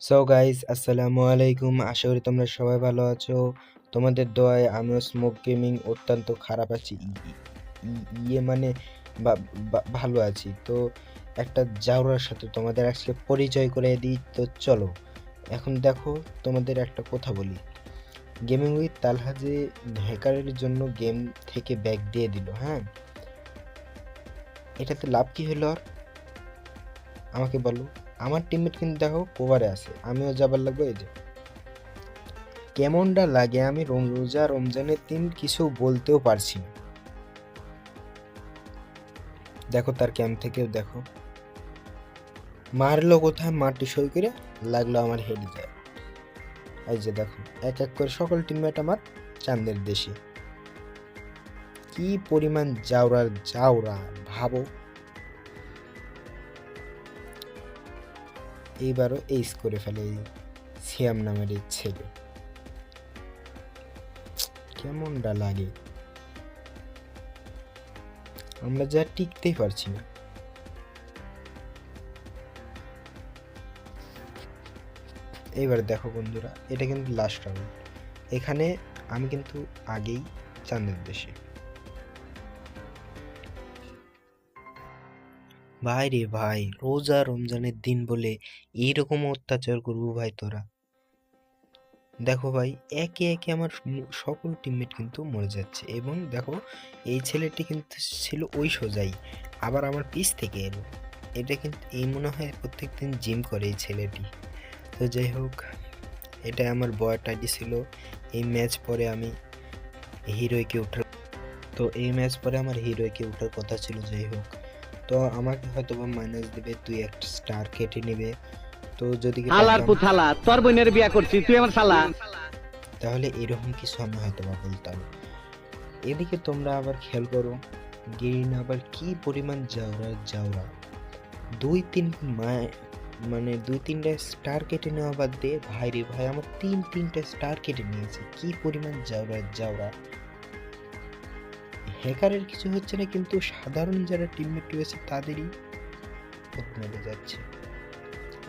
So guys, আসসালামু আলাইকুম। আশা করি তোমরা সবাই ভালো আছো। তোমাদের দোয়ায় আমিও স্মোক গেমিং অত্যন্ত খারাপ আছি। মানে ভালো আছি। তো একটা জাউরার সাথে তোমাদের আজকে পরিচয় করে দিই। তো চলো এখন দেখো, তোমাদের একটা কথা বলি। গেমিং উইথ তালহা যে হ্যাকারের জন্য গেম থেকে ব্যাক দিয়ে দিল, হ্যাঁ, এটাতে লাভ কি হলো? আর আমাকে বলো। আমার টিমমেট কিন্তু দেখো কোভারে আছে, আমিও যাবার লাগবো। এই যে কেমনটা লাগে, আমি রমজানের দিন কিছু বলতেও পারছি না। দেখো তার ক্যাম্প থেকেও দেখো মারলো কোথায়, মাটি সই করে লাগলো আমার হেডে যায়। এই যে দেখো এক এক করে সকল টিমমেট আমার চাঁদের দেশে। কি পরিমাণ জাউরা ভাবো। এইবারও এইস করে ফেলে এই সিয়াম নামের এই ছেলে। কেমনটা লাগে, আমরা যা টিকতেই পারছি না। এইবার দেখো বন্ধুরা, এটা কিন্তু লাস্ট রাউন্ড। এখানে আমি কিন্তু আগেই চাঁদের দেশে। ভাই রে ভাই, রোজা রমজানের দিন বলে এইরকম অত্যাচার করবো ভাই তোরা? দেখো ভাই, একে একে আমার সকল টিমমেট কিন্তু মরে যাচ্ছে। এবং দেখো এই ছেলেটি কিন্তু ছিল ওই সোজাই, আবার আমার পিছ থেকে এলো। এটা কিন্তু এই মনে হয় প্রত্যেকদিন জিম করে এই ছেলেটি। তো যাই হোক, এটা আমার বয়ের আইডি ছিল। এই ম্যাচ পরে আমি হিরোইকে ওঠার এই ম্যাচ পরে আমার হিরোইকে ওঠার কথা ছিল। যাই হোক, তো আমাকে হয়তো বা মাইনাস দিবে, তুই একটা স্টার কেটে নিবে। তো যদি হালার পুথালা, তোর বোনের বিয়া করছি, তুই আমার শালা। তাহলে এরকম কিছু আমি হয়তো বা বলতাম। এদিকে তোমরা আবার খেয়াল করো, গ্রিন আবার কি পরিমাণ জাউরা দুই তিন দুই তিনটা স্টার কেটে নেওয়া বাদ দিয়ে, ভাই রে ভাই, আমার তিনটা স্টার কেটে নিয়েছে। কি পরিমাণ জাউরা। হ্যাকারের কিছু হচ্ছে না, কিন্তু সাধারণ যারা টিমমেট রয়েছে তাদেরই মেরে যাচ্ছে।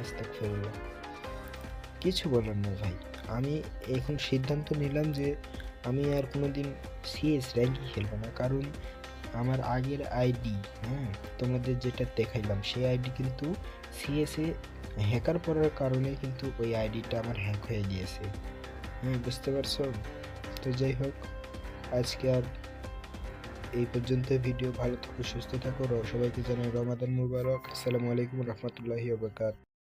আস্তাগফিরুল্লাহ, কিছু বলার না ভাই। আমি এখন সিদ্ধান্ত নিলাম যে আমি আর কোনোদিন সিএস র্যাঙ্কই খেলবো না। কারণ আমার আগের আইডি, হ্যাঁ, তোমাদের যেটা দেখাইলাম, সেই আইডি কিন্তু সিএসে হ্যাকার পড়ার কারণে কিন্তু ওই আইডিটা আমার হ্যাক হয়ে গিয়েছে। হ্যাঁ, বুঝতে পারছো? তো যাই হোক, আজকে আর এই পর্যন্ত ভিডিও। ভালো থাকো, সুস্থ থাকো। সবাইকে জানাই রমাদান মুবারক। আসসালামু আলাইকুম রহমতুল্লাহি ওয়া বারাকাতুহু।